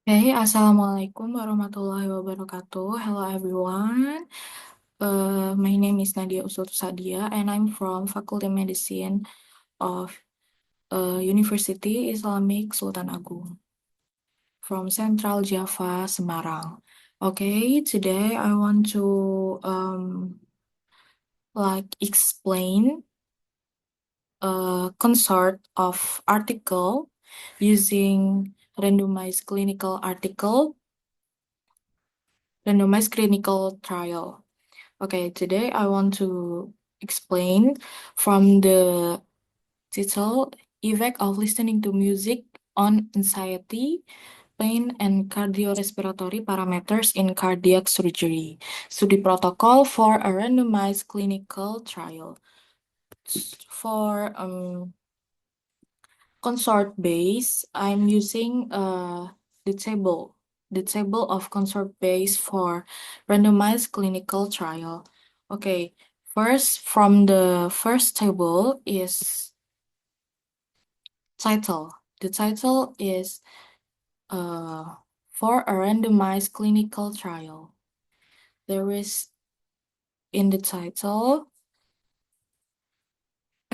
Hey, Assalamualaikum warahmatullahi wabarakatuh. Hello everyone. My name is Nadiya Uswatus and I'm from Faculty Medicine of University Islamic Sultan Agung from Central Java, Semarang. Okay, today I want to explain a consort of article using randomized clinical trial. Okay, today I want to explain from the title Effect of Listening to Music on Anxiety, Pain, and Cardiorespiratory Parameters in Cardiac Surgery. Study protocol for a randomized clinical trial. For consort base, I'm using the table, of consort base for randomized clinical trial. Okay, first from the first table is title. The title is for a randomized clinical trial. There is in the title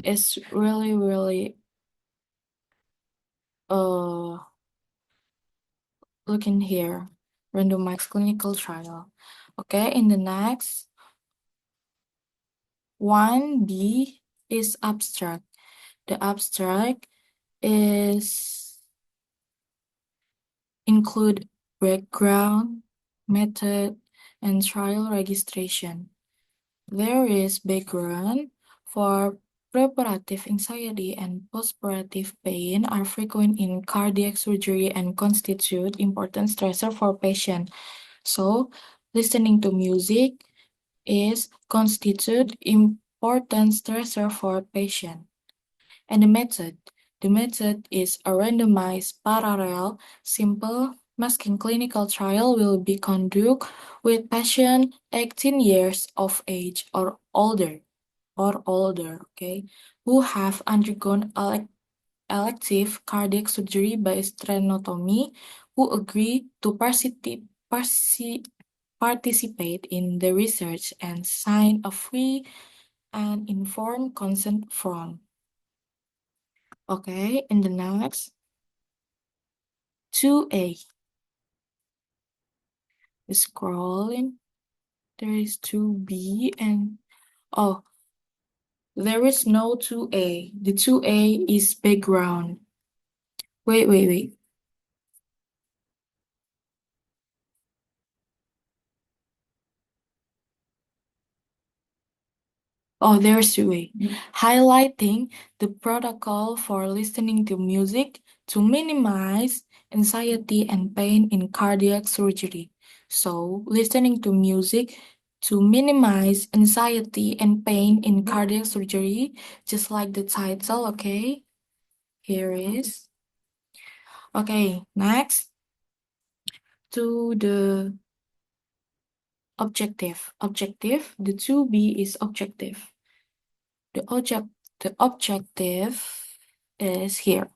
is really uh look in here, randomized clinical trial. Okay, in the next 1B is abstract. The abstract is include background, method, and trial registration. There is background for preparative anxiety and postoperative pain are frequent in cardiac surgery and constitute important stressor for patient. So, listening to music is constitute important stressor for patient. And the method is a randomized, parallel, simple masking clinical trial will be conducted with patient 18 years of age or older, okay, who have undergone elective cardiac surgery by sternotomy, who agree to participate in the research and sign a free and informed consent form. Okay, in the next 2A, scrolling, there is 2B and oh, there is no 2A. The 2A is background. Wait. Oh, there's 2A. Highlighting the protocol for listening to music to minimize anxiety and pain in cardiac surgery. So, listening to music to minimize anxiety and pain in cardiac surgery, just like the title, okay? Here is. Okay, next to the objective. The 2B is objective. The objective is here.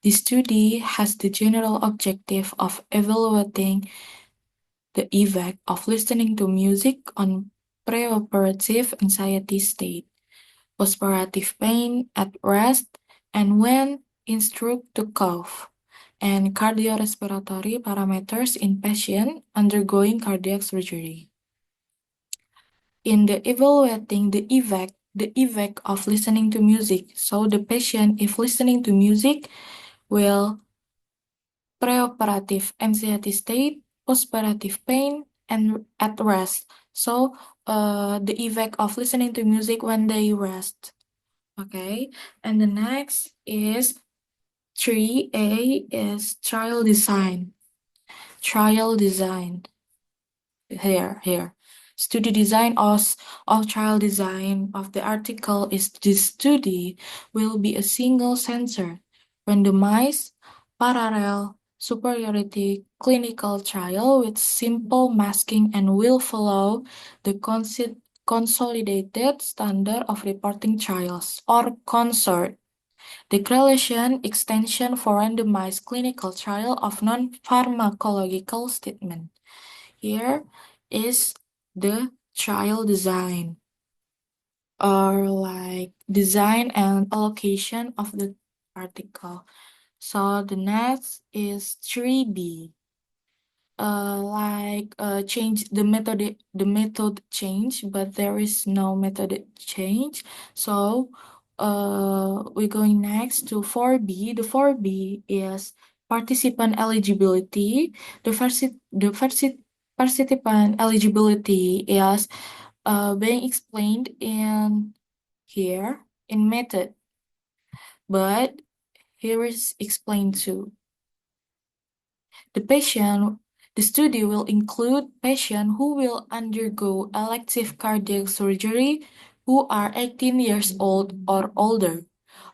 The study has the general objective of evaluating the effect of listening to music on preoperative anxiety state, postoperative pain at rest, and when instructed to cough, and cardiorespiratory parameters in patients undergoing cardiac surgery. In the evaluating the effect of listening to music. So the patient, if listening to music, will preoperative anxiety state, postoperative pain, and at rest. So the effect of listening to music when they rest. Okay, and the next is 3A is trial design. Here. Study design of trial design of the article is this study will be a single center, randomized, parallel, superiority clinical trial with simple masking and will follow the consolidated standard of reporting trials or CONSORT. Declaration extension for randomized clinical trial of non-pharmacological statement. Here is the trial design, or like design and allocation of the article. So the next is 3B. Change the method change, but there is no method change. So we're going next to 4B. The 4B is participant eligibility. The participant eligibility is being explained in here in method, but here is explained too. The study will include patients who will undergo elective cardiac surgery who are 18 years old or older,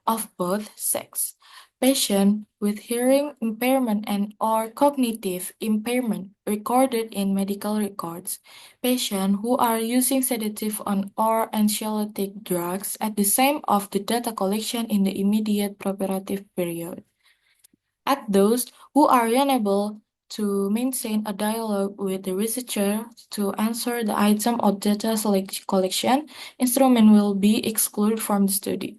of both sex. Patients with hearing impairment and or cognitive impairment recorded in medical records. Patients who are using sedative or anxiolytic drugs at the time of the data collection in the immediate preparative period. At those who are unable to maintain a dialogue with the researcher to answer the item of data collection, instrument will be excluded from the study.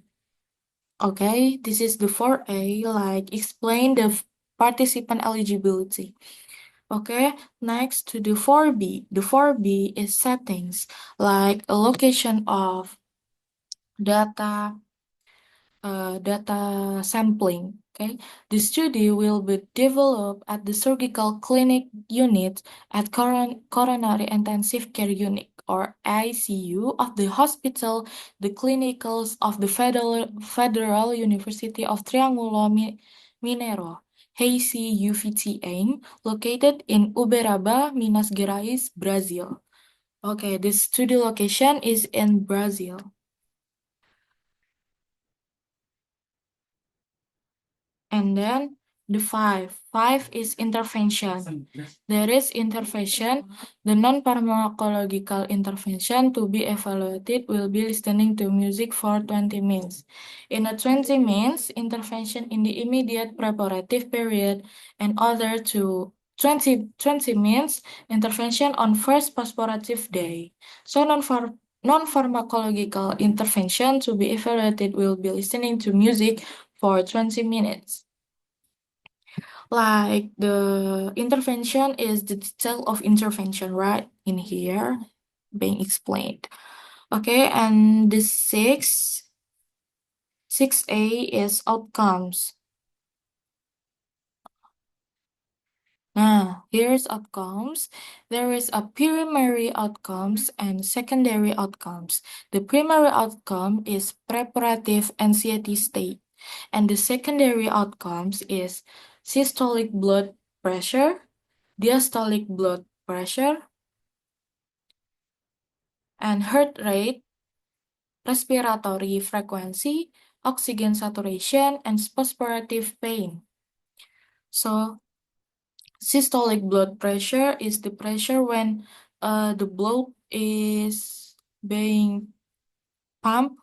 Okay, this is the 4A, like explain the participant eligibility. Okay, next to the 4B. The 4B is settings, like allocation of data data sampling. Okay, the study will be developed at the surgical clinic unit at coronary intensive care unit or ICU of the hospital, the clinicals of the Federal University of Triangulo Mineiro, HEICI UVTN, located in Uberaba, Minas Gerais, Brazil. Okay, this study location is in Brazil. And then the five is intervention. There is intervention. The non-pharmacological intervention to be evaluated will be listening to music for 20 minutes. In a 20 minutes, intervention in the immediate preparative period and other to 20 minutes intervention on first postoperative day. So non-pharmacological intervention to be evaluated will be listening to music for 20 minutes. Like the intervention is the detail of intervention, right? In here, being explained. Okay, and the 6A is outcomes. Now, here's outcomes. There is a primary outcomes and secondary outcomes. The primary outcome is preparative anxiety state, and the secondary outcomes is systolic blood pressure, diastolic blood pressure, and heart rate, respiratory frequency, oxygen saturation, and postoperative pain. So, systolic blood pressure is the pressure when the blood is being pumped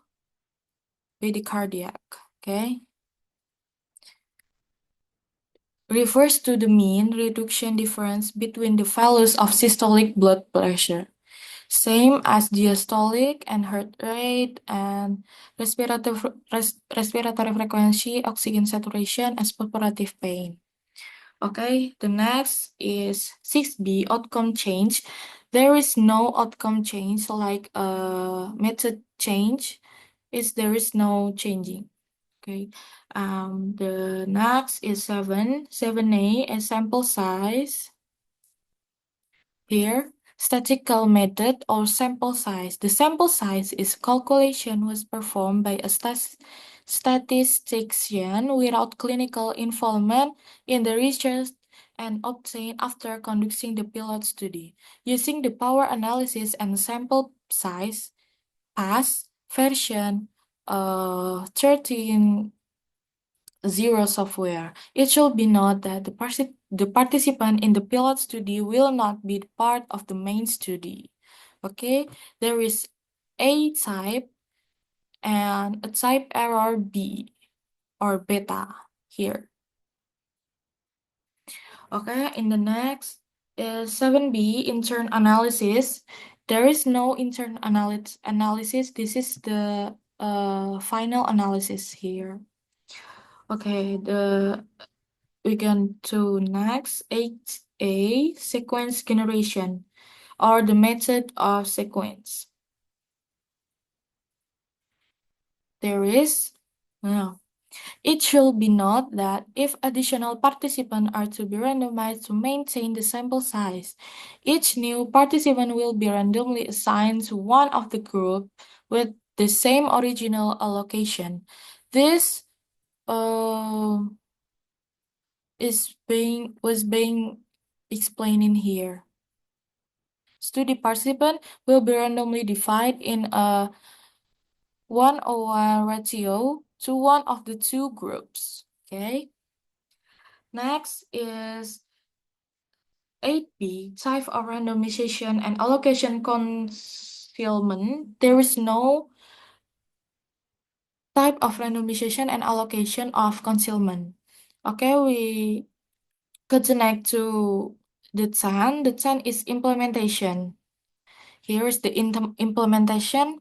by the cardiac, okay? Refers to the mean reduction difference between the values of systolic blood pressure, same as diastolic and heart rate and respiratory frequency, oxygen saturation, and postoperative pain. Okay, the next is 6B, outcome change. There is no outcome change like method change. There is no changing. Okay, the next is 7A, a sample size. Here, statistical method or sample size. The sample size is calculation was performed by a statistician without clinical involvement in the research and obtained after conducting the pilot study. Using the power analysis and sample size as version 13 zero software. It should be noted that the participant in the pilot study will not be part of the main study. Okay, there is A type and a type error B. or beta here. Okay, in the next is 7B, intern analysis. There is no intern analysis. This is the final analysis here. Okay, we go to next 8A, sequence generation or the method of sequence. There is no. It should be noted that if additional participants are to be randomized to maintain the sample size, each new participant will be randomly assigned to one of the group with the same original allocation. This was being explained in here. Study participant will be randomly divided in a 1:1 ratio to one of the two groups. Okay. Next is 8B, type of randomization and allocation concealment. There is no type of randomization and allocation of concealment. Okay, we connect to the 10. The 10 is implementation. Here is the implementation.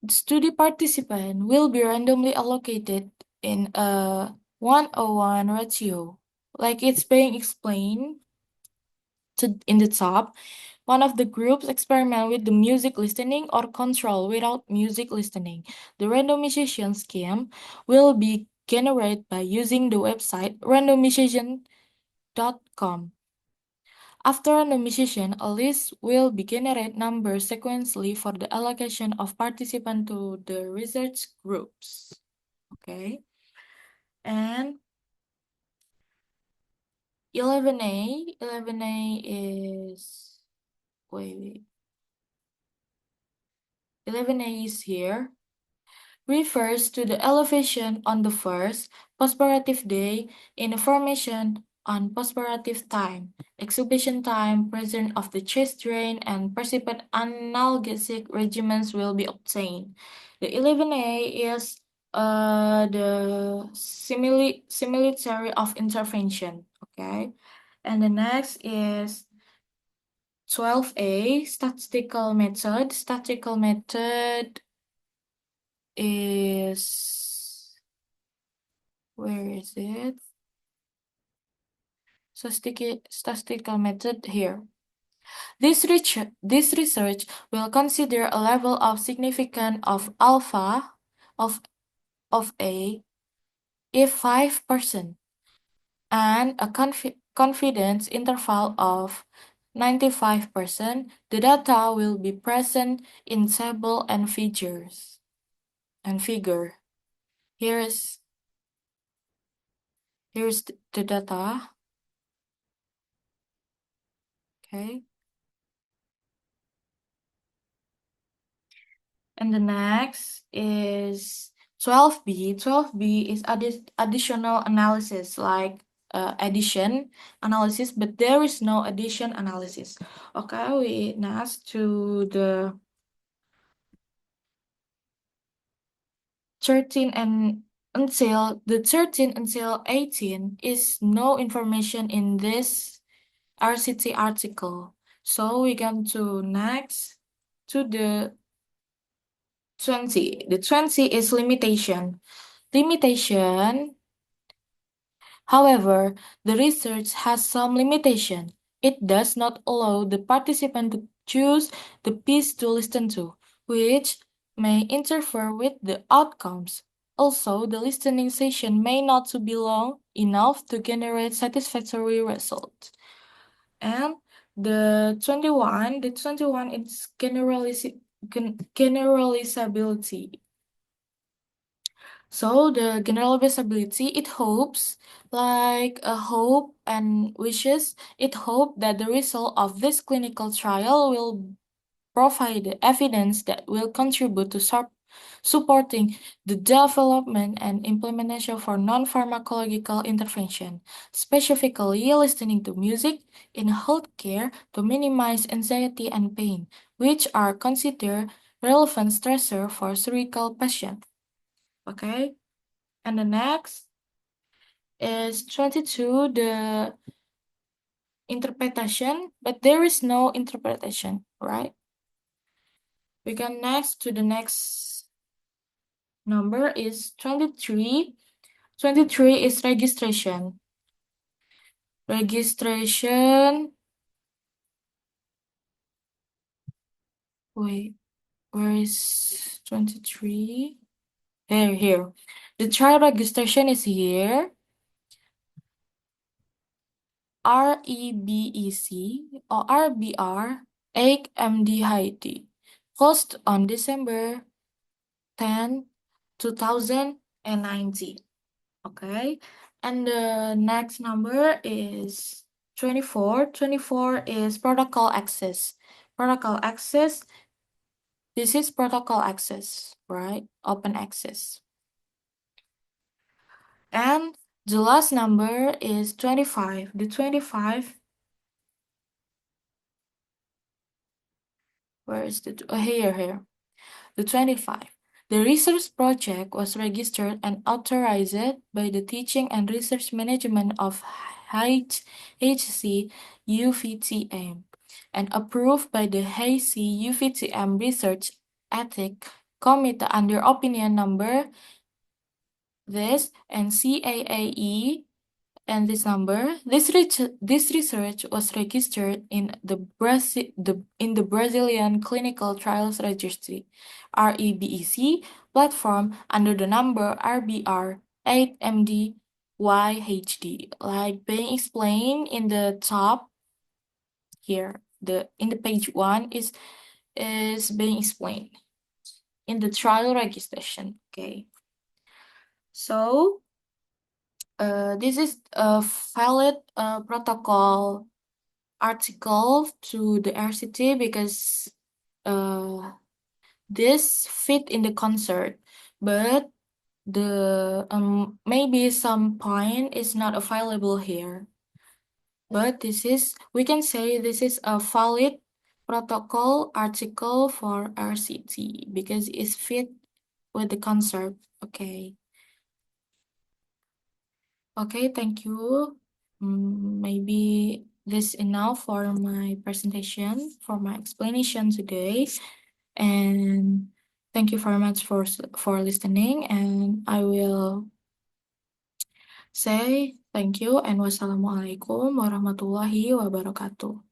The study participant will be randomly allocated in a 1:1 ratio. Like it's being explained in the top, one of the groups experiment with the music listening or control without music listening. The randomization scheme will be generated by using the website randomization.com. After randomization, a list will be generated number sequentially for the allocation of participants to the research groups. Okay. And 11A is, wait. 11A is here, refers to the elevation on the first postoperative day in the formation on postoperative time, extubation time, presence of the chest drain, and percipient analgesic regimens will be obtained. The 11A is the similitude of intervention, okay? And the next is 12A, statistical method. Statistical method is, where is it? Statistical method here. This research will consider a level of significance of alpha of A if 5% and a confidence interval of 95%. The data will be present in table and figures. Here's the data. Okay. And the next is 12B. 12B is additional analysis, like addition analysis, but there is no addition analysis. Okay, we next to the 13 and until 18 is no information in this RCT article. So we come to next to the 20. The 20 is limitation. However, the research has some limitation. It does not allow the participant to choose the piece to listen to, which may interfere with the outcomes. Also, the listening session may not be long enough to generate satisfactory results. And the 21 is generalizability. So the generalizability, it hopes, like a hope and wishes, it hope that the result of this clinical trial will provide the evidence that will contribute to supporting the development and implementation for non-pharmacological intervention, specifically listening to music in healthcare to minimize anxiety and pain, which are considered relevant stressors for surgical patients. Okay, and the next is 22, the interpretation, but there is no interpretation, right? We go next to the next number is 23. 23 is registration. Registration, wait, where is 23? Here. The trial registration is here. REBEC or RBR 8 MD Haiti. Closed on December 10, 2019. Okay, and the next number is 24. 24 is protocol access. Protocol access, this is protocol access, right? Open access. And the last number is 25. The 25, where is the, here. The 25. The research project was registered and authorized by the Teaching and Research Management of HC UVTM and approved by the HC UVTM Research Ethic Committee under opinion number this and CAAE and this number. This research was registered in the Brazilian Clinical Trials Registry (REBEC) platform under the number RBR 8MD-YHD, like being explained in the top here. In the page 1 is being explained in the trial registration. Okay, so this is a valid protocol article to the RCT because this fit in the CONSORT, but the maybe some point is not available here. But we can say this is a valid protocol article for RCT because it's fit with the CONSORT. Okay. Okay, thank you. Maybe this enough for my presentation, for my explanation today. And thank you very much for listening. And I will say thank you and wassalamualaikum warahmatullahi wabarakatuh.